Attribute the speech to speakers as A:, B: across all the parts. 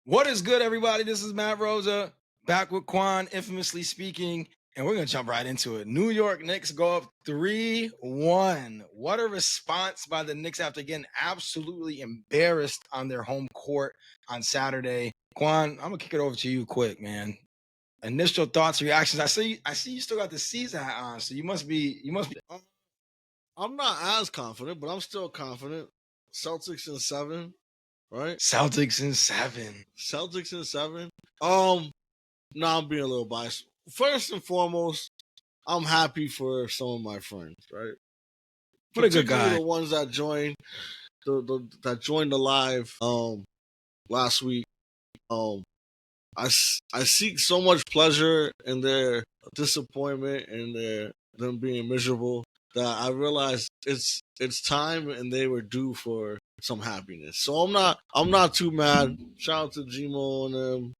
A: What is good, everybody? This is Matt Rosa, back with Quan, infamously speaking, and we're going to jump right into it. New York Knicks go up 3-1. What a response by the Knicks after getting absolutely embarrassed on their home court on Saturday. Quan, I'm going to kick it over to you quick, man. Initial thoughts, reactions. I see you still got the season hat on, so you must be.
B: I'm not as confident, but I'm still confident. Celtics in 7, right?
A: Celtics in 7.
B: Celtics in 7. Now I'm being a little biased. First and foremost, I'm happy for some of my friends, right?
A: What a good guy.
B: The ones that joined the live last week. I seek so much pleasure in their disappointment and them being miserable that I realized it's time and they were due for some happiness. So I'm not too mad. Shout out to Gmo and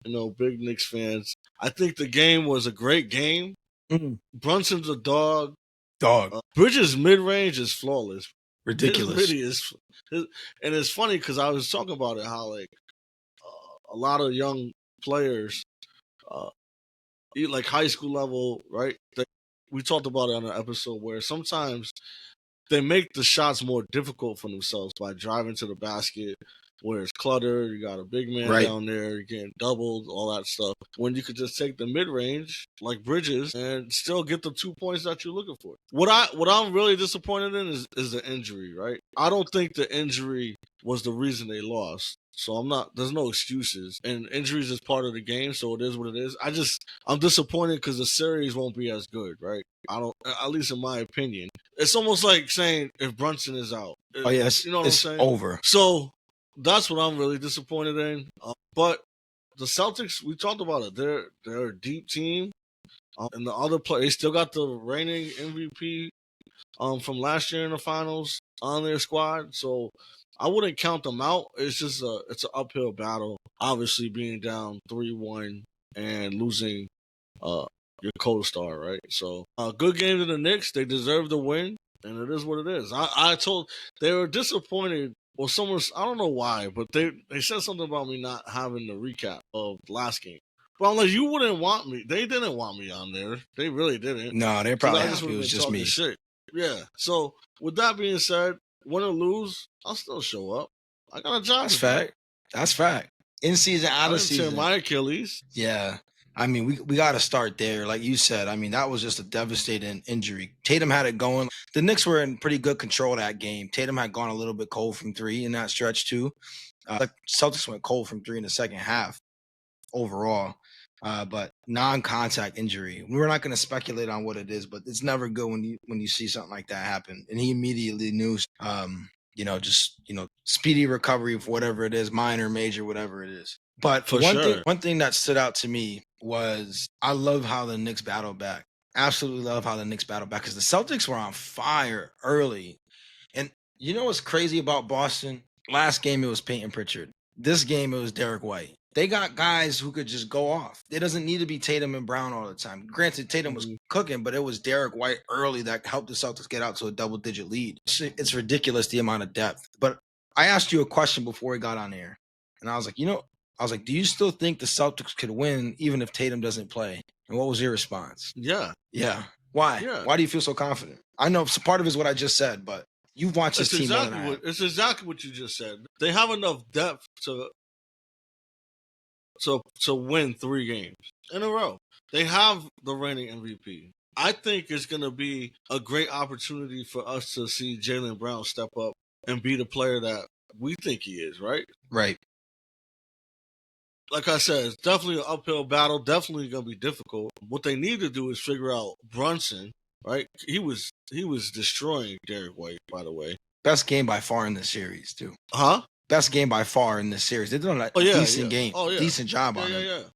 B: them, big Knicks fans. I think the game was a great game. Brunson's a dog. Bridges mid-range is flawless.
A: Ridiculous.
B: And it's funny because I was talking about it, how like a lot of young players, like high school level, right? We talked about it on an episode where sometimes they make the shots more difficult for themselves by driving to the basket where it's cluttered. You got a big man down there, you're getting doubled, all that stuff. When you could just take the mid range like Bridges and still get the 2 points that you're looking for. What I'm really disappointed in is the injury, right? I don't think the injury was the reason they lost. So there's no excuses. And injuries is part of the game, so it is what it is. I'm disappointed because the series won't be as good, right? At least in my opinion. It's almost like saying if Brunson is out.
A: Oh, yes.
B: You know what I'm saying?
A: Over.
B: So that's what I'm really disappointed in. But the Celtics, we talked about it. They're a deep team. And the other players, they still got the reigning MVP from last year in the finals on their squad. So I wouldn't count them out. It's just it's an uphill battle. Obviously, being down 3-1 and losing your co-star, right? So good game to the Knicks. They deserve the win, and it is what it is. I told they were disappointed. Well, I don't know why, but they said something about me not having the recap of last game. But I'm like, you wouldn't want me. They didn't want me on there. They really didn't.
A: No, they probably it was just me.
B: Shit. Yeah. So with that being said, win or lose, I'll still show up. I got a job.
A: That's fact. In season, out of season.
B: My Achilles.
A: Yeah. I mean, we got to start there. Like you said, I mean, that was just a devastating injury. Tatum had it going. The Knicks were in pretty good control of that game. Tatum had gone a little bit cold from 3 in that stretch too. Celtics went cold from 3 in the second half overall. But non-contact injury. We're not going to speculate on what it is, but it's never good when you see something like that happen. And he immediately knew, speedy recovery for whatever it is, minor, major, whatever it is. But one thing that stood out to me was I love how the Knicks battled back. Absolutely love how the Knicks battled back because the Celtics were on fire early. And you know what's crazy about Boston? Last game, it was Peyton Pritchard. This game, it was Derek White. They got guys who could just go off. It doesn't need to be Tatum and Brown all the time. Granted, Tatum was cooking, but it was Derek White early that helped the Celtics get out to a double-digit lead. It's ridiculous, the amount of depth. But I asked you a question before we got on air, and I was like, do you still think the Celtics could win even if Tatum doesn't play? And what was your response?
B: Yeah.
A: Why?
B: Yeah.
A: Why do you feel so confident? I know part of it is what I just said, but you've watched this team more than I have.
B: It's exactly what you just said. They have enough depth to win 3 games in a row. They have the reigning MVP. I think it's going to be a great opportunity for us to see Jalen Brown step up and be the player that we think he is, right?
A: Right.
B: Like I said, it's definitely an uphill battle, definitely going to be difficult. What they need to do is figure out Brunson, right? He was destroying Derek White, by the way.
A: Best game by far in the series, too.
B: Huh?
A: Best game by far in this series. They're doing a decent game. Decent job on it.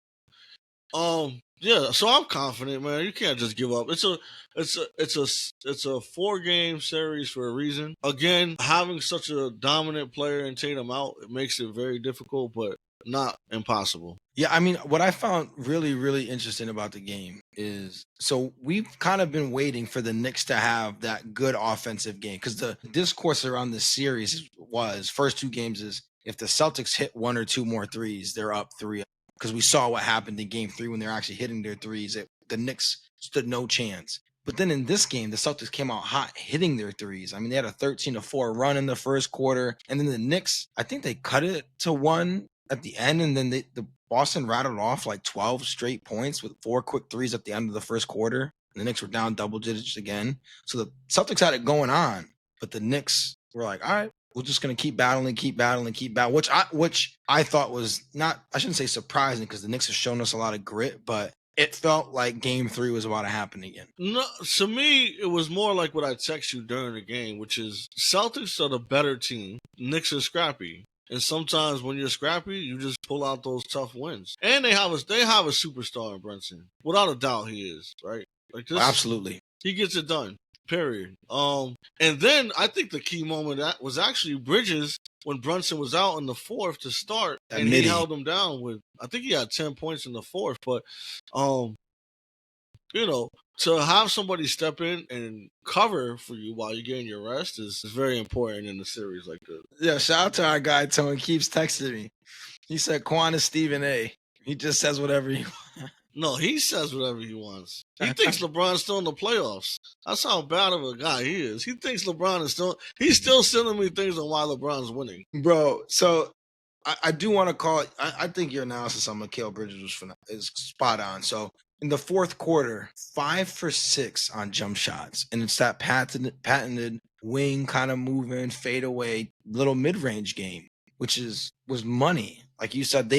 B: Yeah. So I'm confident, man. You can't just give up. It's a 4-game series for a reason. Again, having such a dominant player and Tatum out, it makes it very difficult, but not impossible.
A: Yeah, I mean, what I found really, really interesting about the game is, so we've kind of been waiting for the Knicks to have that good offensive game because the discourse around this series was first 2 games is if the Celtics hit 1 or 2 more threes, they're up 3. Because we saw what happened in game 3 when they're actually hitting their threes. The Knicks stood no chance. But then in this game, the Celtics came out hot, hitting their threes. I mean, they had a 13-4 run in the first quarter. And then the Knicks, I think they cut it to 1 at the end. And then the Boston rattled off like 12 straight points with 4 quick threes at the end of the first quarter. And the Knicks were down double digits again. So the Celtics had it going on. But the Knicks were like, all right, we're just going to keep battling, which I thought was not, I shouldn't say surprising, because the Knicks have shown us a lot of grit, but it felt like game 3 was about to happen again.
B: No, to me, it was more like what I text you during the game, which is Celtics are the better team. Knicks are scrappy. And sometimes when you're scrappy, you just pull out those tough wins. And they have a superstar in Brunson. Without a doubt, he is, right? Like this,
A: absolutely.
B: He gets it done. Period. And then I think the key moment that was actually Bridges when Brunson was out in the fourth to start, and he held him down with, I think he had 10 points in the fourth. But, to have somebody step in and cover for you while you're getting your rest is very important in a series like this.
A: Yeah, shout out to our guy, Tony, keeps texting me. He said Quan is Stephen A. He just says whatever he wants.
B: No, he says whatever he wants. He thinks LeBron's still in the playoffs. That's how bad of a guy he is. He thinks LeBron is he's still sending me things on why LeBron's winning.
A: Bro, so I do want to call it, I think your analysis on Mikal Bridges is spot on. So in the fourth quarter, 5 for 6 on jump shots. And it's that patented wing kind of moving, fade away, little mid-range game, which was money. Like you said,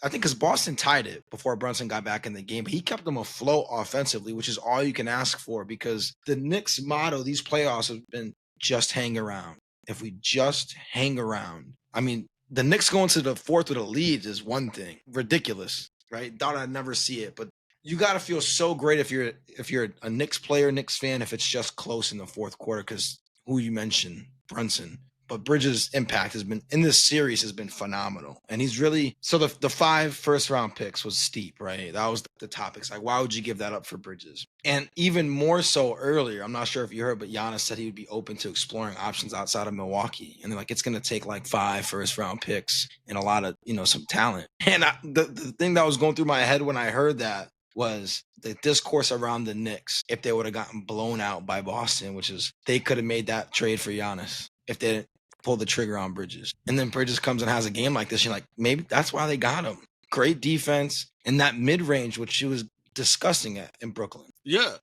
A: I think because Boston tied it before Brunson got back in the game, but he kept them afloat offensively, which is all you can ask for, because the Knicks' motto these playoffs have been just hang around. If we just hang around. I mean, the Knicks going to the fourth with a lead is one thing. Ridiculous, right? Thought I'd never see it, but you got to feel so great if you're a Knicks player, Knicks fan, if it's just close in the fourth quarter, because who you mentioned, Brunson. But Bridges' impact in this series has been phenomenal. And he's really, so the 5 first-round picks was steep, right? That was the topics. Like, why would you give that up for Bridges? And even more so earlier, I'm not sure if you heard, but Giannis said he would be open to exploring options outside of Milwaukee. And they're like, it's going to take like 5 first-round picks and a lot of, some talent. And the thing that was going through my head when I heard that was the discourse around the Knicks, if they would have gotten blown out by Boston, which is they could have made that trade for Giannis if they didn't pull the trigger on Bridges. And then Bridges comes and has a game like this. You're like, maybe that's why they got him. Great defense and that mid-range, which she was disgusting at in Brooklyn.
B: Yeah.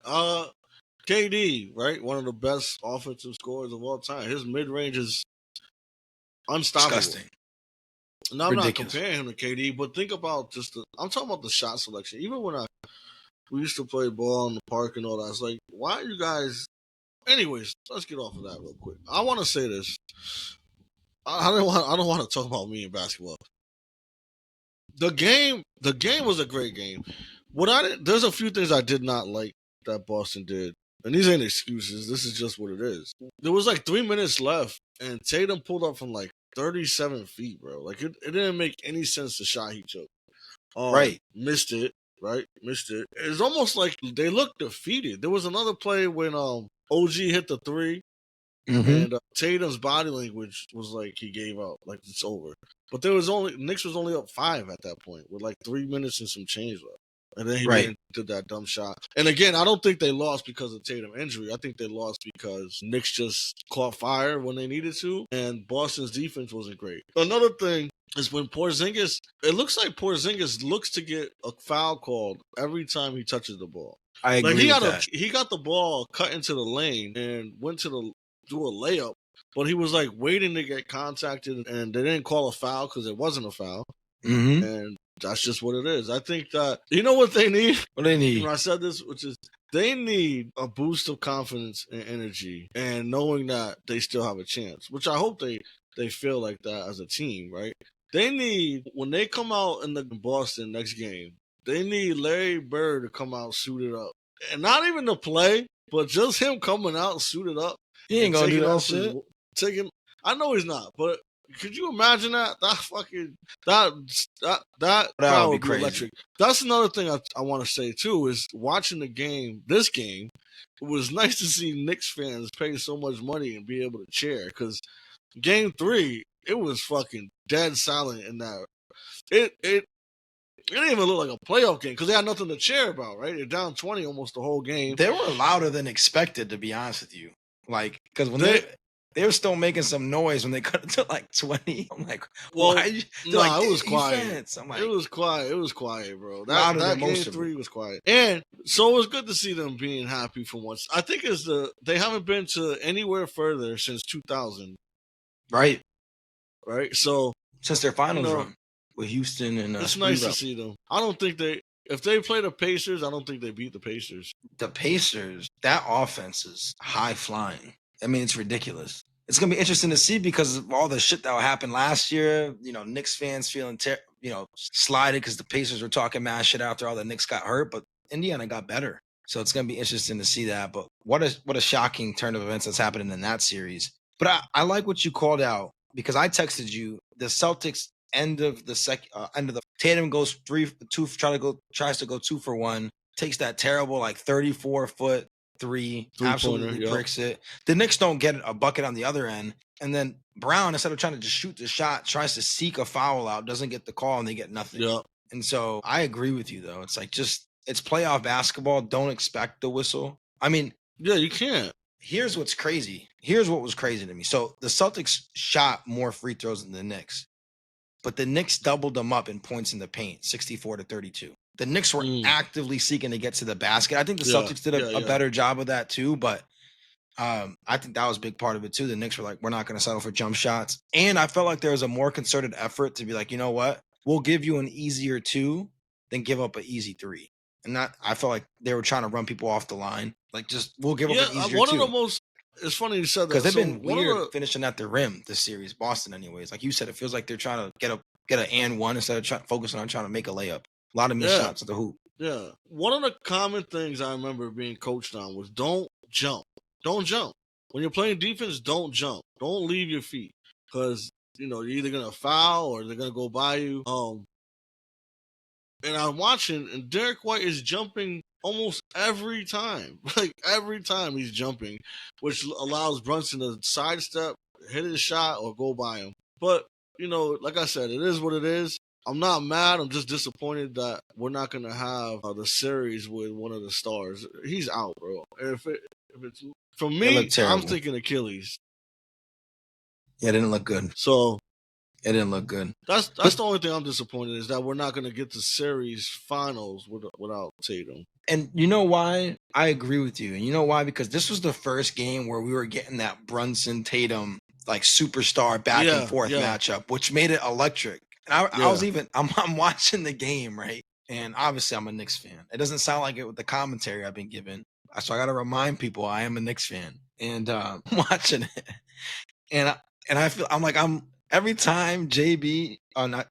B: KD, right? One of the best offensive scorers of all time. His mid-range is unstoppable.
A: Disgusting.
B: Now, I'm not comparing him to KD, but think about I'm talking about the shot selection. Even when we used to play ball in the park and all that, it's like, why are you guys... Anyways, let's get off of that real quick. I want to say this. I don't want to talk about me in basketball. The game was a great game. There's a few things I did not like that Boston did. And these ain't excuses. This is just what it is. There was like 3 minutes left, and Tatum pulled up from like 37 feet, bro. Like, it didn't make any sense, the shot he took.
A: Right.
B: Missed it. It's almost like they looked defeated. There was another play when OG hit the 3, and Tatum's body language was like he gave up, like it's over. But Knicks was only up 5 at that point with like 3 minutes and some change left. And then he did that dumb shot. And again, I don't think they lost because of Tatum injury. I think they lost because Knicks just caught fire when they needed to, and Boston's defense wasn't great. Another thing is when Porzingis, it looks like Porzingis looks to get a foul called every time he touches the ball.
A: I agree with that.
B: He got the ball cut into the lane and went to do a layup, but he was like waiting to get contacted, and they didn't call a foul because it wasn't a foul.
A: Mm-hmm.
B: And that's just what it is. I think that, you know what they need?
A: What they need?
B: When I said this, which is they need a boost of confidence and energy and knowing that they still have a chance, which I hope they feel like that as a team, right? They need, when they come out in the Boston next game, they need Larry Bird to come out suited up. And not even to play, but just him coming out suited up.
A: He ain't going to do that shit.
B: I know he's not, but could you imagine that? That crowd would be crazy. Electric. That's another thing I want to say too, is watching this game, it was nice to see Knicks fans pay so much money and be able to cheer, because Game 3, it was fucking dead silent in that. It didn't even look like a playoff game because they had nothing to cheer about, right? They're down 20 almost the whole game.
A: They were louder than expected, to be honest with you. Like, because when they were still making some noise when they cut it to like 20. I'm like,
B: well,
A: why?
B: It was quiet.
A: I'm like,
B: it was quiet, bro. That game 3 was quiet. And so it was good to see them being happy for once. I think they haven't been to anywhere further since 2000.
A: Right.
B: So
A: since their finals run with Houston and
B: it's nice to see them. I don't think if they play the Pacers, I don't think they beat the Pacers.
A: The Pacers, that offense is high flying. I mean, it's ridiculous. It's going to be interesting to see because of all the shit that happened last year. Knicks fans feeling, slighted because the Pacers were talking mad shit after all the Knicks got hurt, but Indiana got better. So it's going to be interesting to see that. But what a shocking turn of events that's happening in that series. But I like what you called out because I texted you the Celtics end of the Tatum goes 3-2, tries to go 2 for 1, takes that terrible 34-foot three absolutely bricks it. The Knicks don't get a bucket on the other end, and then Brown, instead of trying to just shoot the shot, tries to seek a foul out, doesn't get the call, and they get nothing.
B: Yeah.
A: And so I agree with you though. It's it's playoff basketball. Don't expect the whistle. I mean,
B: yeah, you can't.
A: Here's what's crazy. Here's what was crazy to me. So the Celtics shot more free throws than the Knicks, but the Knicks doubled them up in points in the paint, 64-32. The Knicks were actively seeking to get to the basket. I think the Celtics did a better job of that too, but I think that was a big part of it too. The Knicks were like, we're not going to settle for jump shots. And I felt like there was a more concerted effort to be like, you know what? We'll give you an easier 2 than give up an easy 3. And I felt like they were trying to run people off the line. Like, just, we'll give up an easier 2.
B: It's funny you said that.
A: Because they've been weird finishing at the rim this series, Boston anyways. Like you said, it feels like they're trying to get an and one instead of focusing on trying to make a layup. A lot of missed shots at the hoop.
B: Yeah. One of the common things I remember being coached on was don't jump. Don't jump. When you're playing defense, don't jump. Don't leave your feet. Because, you're either going to foul or they're going to go by you. And I'm watching, and Derek White is jumping almost every time. Like, every time he's jumping, which allows Brunson to sidestep, hit his shot, or go by him. But, like I said, it is what it is. I'm not mad. I'm just disappointed that we're not going to have the series with one of the stars. He's out, bro. If it's for me, I'm thinking Achilles.
A: Yeah, it didn't look good.
B: So
A: it didn't look good.
B: That's the only thing I'm disappointed is that we're not going to get to series finals without Tatum.
A: And you know why? I agree with you. And you know why? Because this was the first game where we were getting that Brunson Tatum superstar back and forth matchup, which made it electric. And I'm watching the game, right? And obviously I'm a Knicks fan. It doesn't sound like it with the commentary I've been given. So I got to remind people I am a Knicks fan. And I'm watching it. And I feel, I'm every time not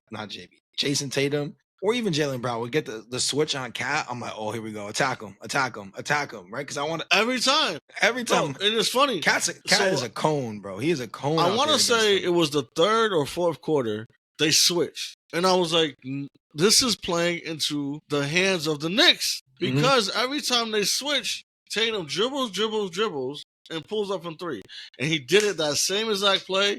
A: Jason Tatum, or even Jalen Brown would get the switch on Cat, I'm like, oh, here we go. Attack him, right? Because I want to.
B: Every time.
A: Bro,
B: and it's funny.
A: Cat is a cone, bro. He is a cone.
B: I want to say it was the third or fourth quarter. They switched. And I was like, this is playing into the hands of the Knicks. Because every time they switch, Tatum dribbles, and pulls up from 3. And he did it that same exact play.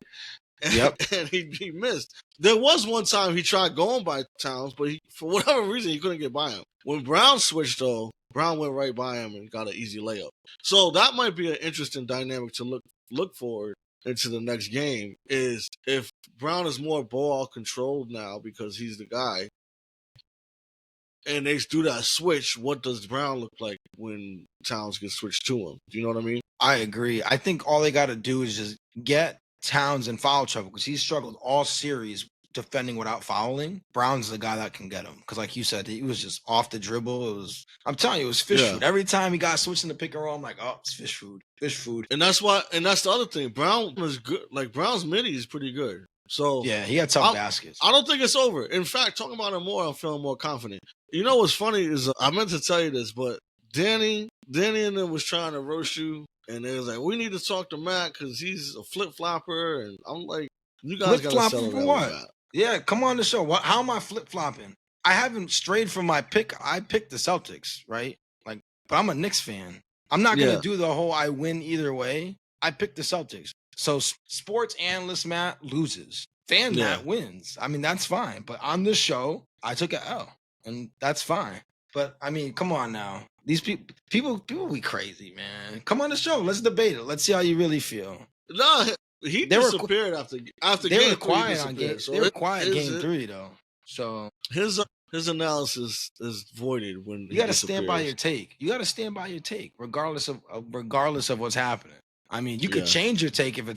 B: And he missed. There was one time he tried going by Towns, but for whatever reason, he couldn't get by him. When Brown switched, though, Brown went right by him and got an easy layup. So that might be an interesting dynamic to look forward into the next game, is if Brown is more ball controlled now because he's the guy, and they do that switch, what does Brown look like when Towns gets switched to him? Do you know what I mean?
A: I agree. I think all they got to do is just get Towns in foul trouble because he's struggled all series defending without fouling. Brown's the guy that can get him because, like you said, he was just off the dribble. I'm telling you, it was fish food. Every time he got switching the pick and roll, I'm like, oh, it's fish food.
B: And that's the other thing. Brown was good. Like, Brown's midi is pretty good. So
A: yeah, he had tough baskets.
B: I don't think it's over. In fact, talking about it more, I'm feeling more confident. You know what's funny is I meant to tell you this, but Danny and them was trying to roast you. And they was like, we need to talk to Matt because he's a flip-flopper. And I'm like, you guys got to settle that what?
A: Yeah, come on the show. How am I flip-flopping? I haven't strayed from my pick. I picked the Celtics, right? But I'm a Knicks fan. I'm not going to do the whole I win either way. I picked the Celtics. So sports analyst Matt loses. Fan Matt wins. I mean, that's fine. But on this show, I took an L, and that's fine. But I mean, come on now. These people be crazy, man. Come on the show. Let's debate it. Let's see how you really feel.
B: No, he disappeared after
A: they
B: game
A: were
B: 3.
A: Quiet on game. So they were quiet game 3 though. So
B: his analysis is voided when
A: you got to stand by your take. You got to stand by your take, regardless of what's happening. I mean, you could change your take if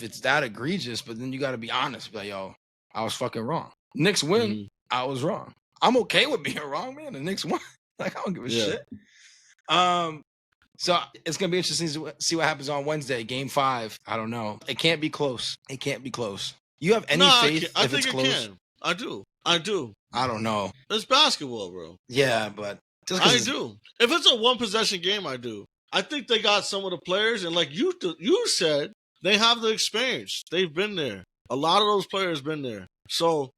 A: it's that egregious, but then you got to be honest. Like, yo, I was fucking wrong. Knicks win. I was wrong. I'm okay with being wrong, man. The Knicks won. Like, I don't give a shit. So it's gonna be interesting to see what happens on Wednesday, Game 5. I don't know. It can't be close. It can't be close. You have any faith if it's close?
B: Can. I do. I
A: don't know.
B: It's basketball, bro.
A: Yeah, but
B: I do. If it's a one possession game, I do. I think they got some of the players, and like you said, they have the experience. They've been there. A lot of those players been there. So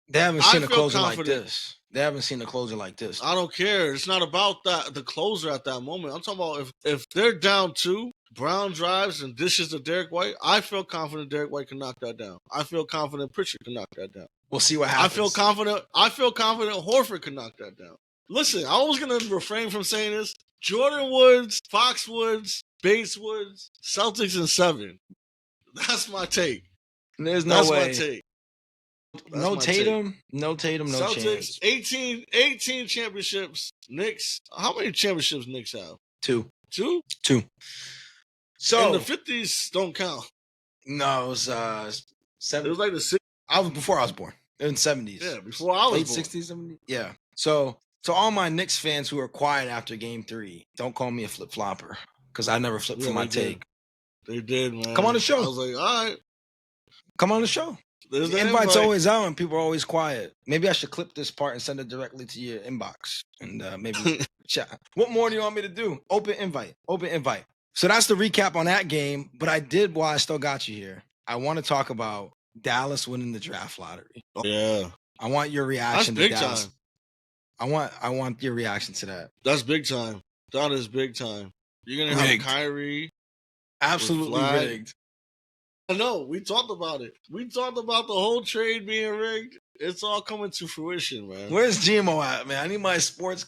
A: they haven't seen a closer like this. They haven't seen a closer like this.
B: I don't care. It's not about the closer at that moment. I'm talking about if they're down 2, Brown drives and dishes to Derek White, I feel confident Derek White can knock that down. I feel confident Pritchard can knock that down.
A: We'll see what happens.
B: I feel confident Horford can knock that down. Listen, I was going to refrain from saying this. Jordan Woods, Fox Woods, Bates Woods, Celtics in 7. That's my take.
A: There's no way.
B: That's my take.
A: No Tatum, no
B: Celtics,
A: chance.
B: 18 championships. Knicks, how many championships Knicks have?
A: 2.
B: 2?
A: 2. So
B: and the 50s don't count.
A: No, it was 7.
B: It was like the 60s.
A: I was before I was born. In the 70s.
B: Yeah, before I was
A: late
B: born.
A: 60s, 70s. Yeah. So all my Knicks fans who are quiet after Game 3, don't call me a flip flopper because I never flipped for my take.
B: They did, man.
A: Come on the show.
B: I was like, all right.
A: Come on the show. The invite's always out and people are always quiet. Maybe I should clip this part and send it directly to your inbox and maybe chat. What more do you want me to do? Open invite. So that's the recap on that game. But while I still got you here, I want to talk about Dallas winning the draft lottery.
B: Yeah.
A: I want your reaction
B: to
A: Dallas.
B: Time.
A: I want your reaction to that.
B: That's big time. That is big time. You're going to have Kyrie.
A: Absolutely rigged.
B: I know. We talked about it. We talked about the whole trade being rigged. It's all coming to fruition, man.
A: Where's Gmo at, man? I need my sports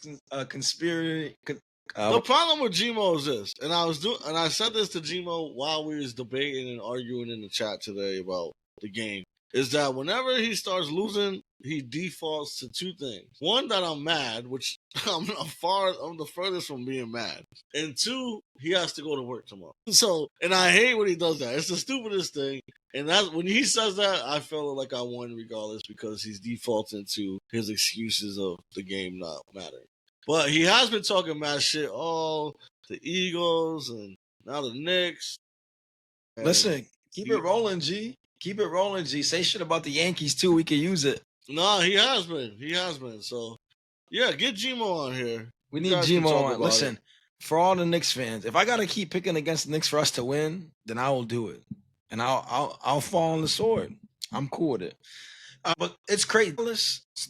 A: conspiracy.
B: The problem with Gmo is this, and I said this to Gmo while we was debating and arguing in the chat today about the game, is that whenever he starts losing, he defaults to 2 things. One, that I'm mad, which I'm the furthest from being mad. And 2, he has to go to work tomorrow. So, and I hate when he does that. It's the stupidest thing. And that's when he says that, I feel like I won regardless because he's defaulting to his excuses of the game not mattering. But he has been talking mad shit. Oh, the Eagles and now the Knicks.
A: Listen, keep it rolling, G. Keep it rolling, G. Say shit about the Yankees, too. We can use it.
B: No, he has been. So, yeah, get Gmo on here.
A: We need Gmo on. Listen, for all the Knicks fans, if I got to keep picking against the Knicks for us to win, then I will do it. And I'll fall on the sword. I'm cool with it. But it's crazy.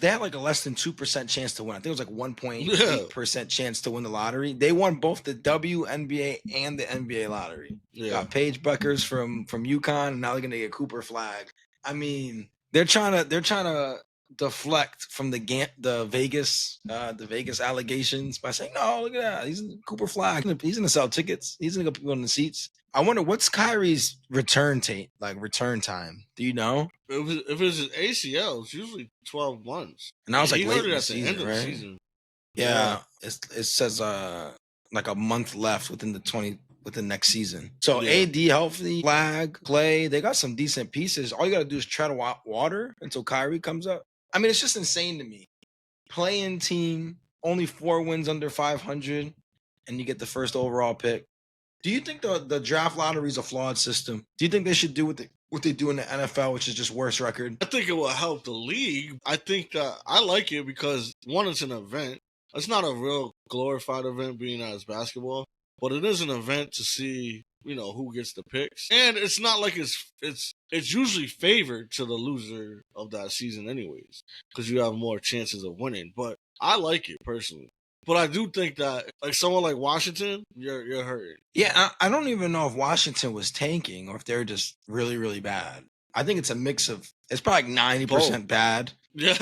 A: They had like a less than 2% chance to win. I think it was like 1.8% chance to win the lottery. They won both the WNBA and the NBA lottery. Yeah. Got Paige Buckers from UConn, and now they're gonna get Cooper Flagg. I mean, they're trying to deflect from the Vegas allegations by saying, no, look at that. He's in Cooper Flagg. He's gonna sell tickets. He's gonna get people in the seats. I wonder what's Kyrie's return time. Do you know?
B: If it's an ACL, it's usually 12 months.
A: And I was like late in the season, right? Yeah. It says like a month left within next season. So AD healthy, Flagg, Clay, they got some decent pieces. All you gotta do is tread water until Kyrie comes up. I mean, it's just insane to me. Playing team, only 4 wins under 500, and you get the first overall pick. Do you think the draft lottery is a flawed system? Do you think they should do what they do in the NFL, which is just worse record?
B: I think it will help the league. I think I like it because, one, it's an event. It's not a real glorified event being as basketball, but it is an event to see, who gets the picks. And it's not like it's usually favored to the loser of that season anyways, because you have more chances of winning. But I like it personally. But I do think that like someone like Washington, you're hurting.
A: Yeah, I don't even know if Washington was tanking or if they're just really, really bad. I think it's a mix of. It's probably like 90% bad.
B: Yeah.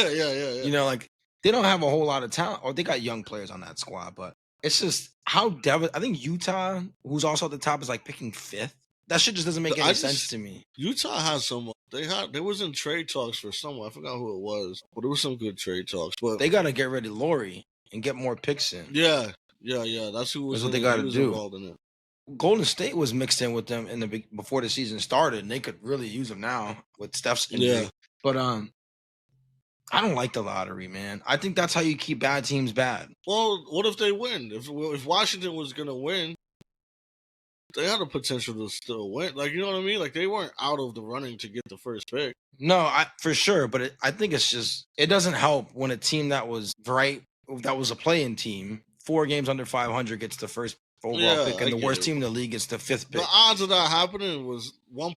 A: You know, like they don't have a whole lot of talent, or they got young players on that squad, but it's just how I think Utah, who's also at the top, is like picking 5th. That shit just doesn't make any sense to me.
B: Utah has some. They was in trade talks for someone. I forgot who it was, but it was some good trade talks. But
A: they got to get rid of Laurie and get more picks in.
B: Yeah. That's who was.
A: That's what they got to do.
B: Involved in it.
A: Golden State was mixed in with them before the season started, and they could really use them now with Steph's injury. Yeah. But I don't like the lottery, man. I think that's how you keep bad teams bad.
B: Well, what if they win? If Washington was gonna win, they had the potential to still win. Like, you know what I mean? Like, they weren't out of the running to get the first pick.
A: No, for sure. But I think it's just, it doesn't help when a team that was a play-in team, 4 games under 500 gets the first overall pick, and the worst team in the league gets the 5th pick.
B: The odds of that happening was 1.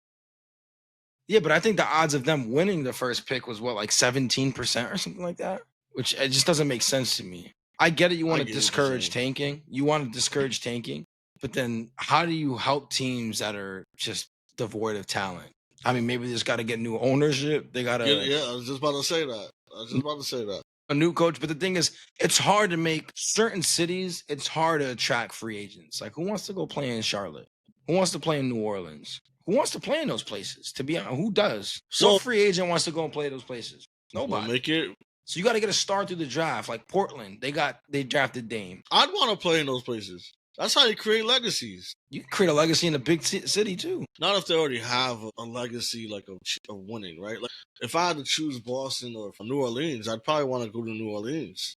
A: Yeah, but I think the odds of them winning the first pick was like 17% or something like that, which it just doesn't make sense to me. I get it. You want to discourage tanking. But then how do you help teams that are just devoid of talent? I mean, maybe they just got to get new ownership. They got to.
B: Yeah, I was just about to say that.
A: A new coach. But the thing is, it's hard to make certain cities, it's hard to attract free agents. Like, who wants to go play in Charlotte? Who wants to play in New Orleans? Who wants to play in those places? To be honest, who does? So, what free agent wants to go and play those places? Nobody. So you got to get a star through the draft. Like Portland, they drafted Dame.
B: I'd want to play in those places. That's how you create legacies.
A: You can create a legacy in a big city too.
B: Not if they already have a legacy like of winning, right? Like if I had to choose Boston or New Orleans, I'd probably want to go to New Orleans.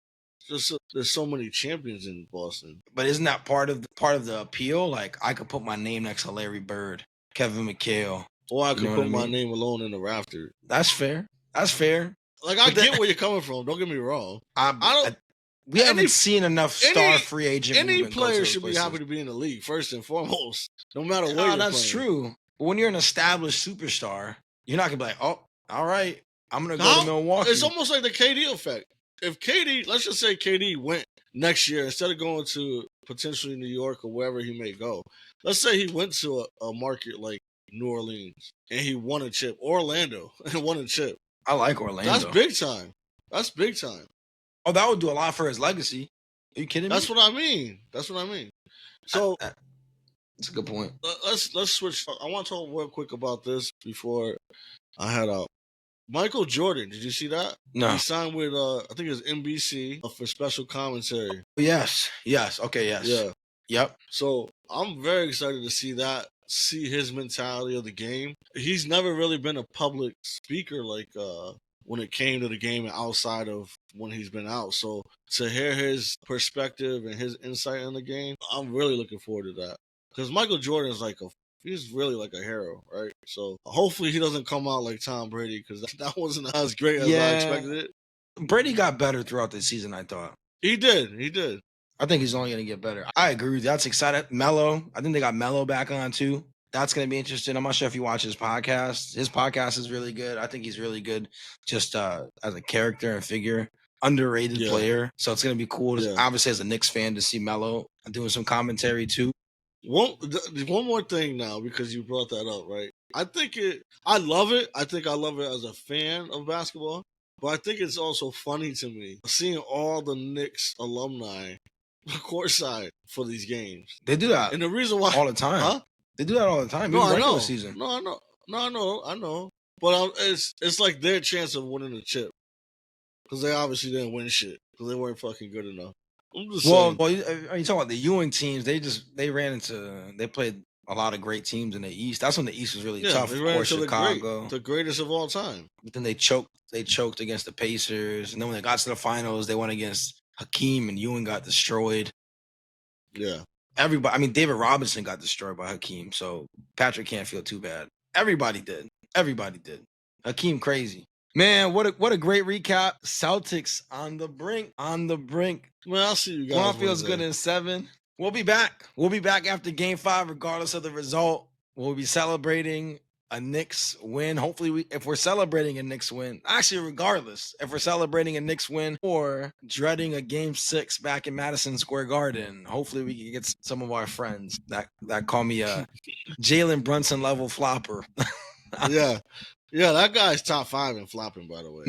B: Just there's so many champions in Boston.
A: But isn't that part of the appeal? Like I could put my name next to Larry Bird, Kevin McHale,
B: or I could put my name alone in the rafter.
A: That's fair.
B: Like I get where you're coming from. Don't get me wrong.
A: We haven't seen enough star free agent.
B: Any player should be happy to be in the league, first and foremost, no matter where you're
A: that's
B: playing.
A: True. But when you're an established superstar, you're not going to be like, oh, all right, I'm going to go to Milwaukee.
B: It's almost like the KD effect. If KD, let's just say KD went next year, instead of going to potentially New York or wherever he may go, let's say he went to a market like New Orleans and he won a chip, Orlando, and won a chip.
A: I like Orlando.
B: That's big time.
A: Oh, that would do a lot for his legacy. Are you kidding me?
B: That's what I mean. So
A: that's a good point.
B: Let's switch. I want to talk real quick about this before I head out. Michael Jordan, did you see that?
A: No.
B: He signed with I think it was NBC for special commentary.
A: Yes. Okay. Yes.
B: Yeah.
A: Yep.
B: So I'm very excited to see his mentality of the game. He's never really been a public speaker like when it came to the game outside of when he's been out. So to hear his perspective and his insight on the game, I'm really looking forward to that. Because Michael Jordan is he's really like a hero, right? So hopefully he doesn't come out like Tom Brady, because that wasn't as great as I expected it.
A: Brady got better throughout the season, I thought.
B: He did.
A: I think he's only going to get better. I agree with you. That's exciting. Melo, I think they got Melo back on too. That's going to be interesting. I'm not sure if you watch his podcast. His podcast is really good. I think he's really good just as a character and figure. Underrated player. So it's going to be cool, obviously as a Knicks fan, to see Melo doing some commentary too.
B: One more thing now, because you brought that up, right? I love it. I think I love it as a fan of basketball. But I think it's also funny to me seeing all the Knicks alumni courtside for these games.
A: They do that.
B: And the reason why...
A: All the time.
B: Huh?
A: They do that all the time.
B: No, I know.
A: Season.
B: No, I know. But it's like their chance of winning the chip. Because they obviously didn't win shit. Because they weren't fucking good enough. I'm just saying.
A: Well, you talking about the Ewing teams, they played a lot of great teams in the East. That's when the East was really tough.
B: They ran into
A: Chicago.
B: the greatest of all time.
A: But then they choked against the Pacers. And then when they got to the finals, they went against Hakeem, and Ewing got destroyed.
B: Yeah.
A: Everybody, I mean, David Robinson got destroyed by Hakeem, so Patrick can't feel too bad. Everybody did. Hakeem crazy. Man, what a great recap. Celtics on the brink.
B: Well, I'll see you guys.
A: Quan feels good in 7. We'll be back. We'll be back after Game 5, regardless of the result. We'll be celebrating a Knicks win. Hopefully, if we're celebrating a Knicks win, actually, regardless, if we're celebrating a Knicks win or dreading a Game 6 back in Madison Square Garden, hopefully we can get some of our friends that call me a Jalen Brunson level flopper.
B: Yeah, that guy's top 5 in flopping, by the way.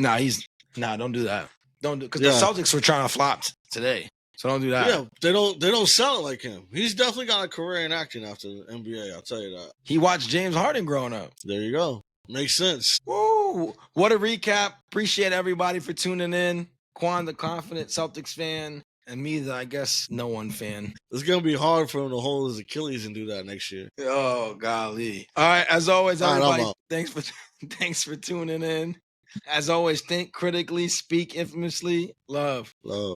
A: Don't do that. Don't do because the Celtics were trying to flop today. So don't do that.
B: Yeah, they don't sell it like him. He's definitely got a career in acting after the NBA, I'll tell you that.
A: He watched James Harden growing up.
B: There you go. Makes sense.
A: Woo! What a recap. Appreciate everybody for tuning in. Quan, the confident Celtics fan, and me, the, I guess, no one fan.
B: It's going to be hard for him to hold his Achilles and do that next year.
A: Oh, golly. All right, as always, everybody, thanks for tuning in. As always, think critically, speak infamously. Love.
B: Love.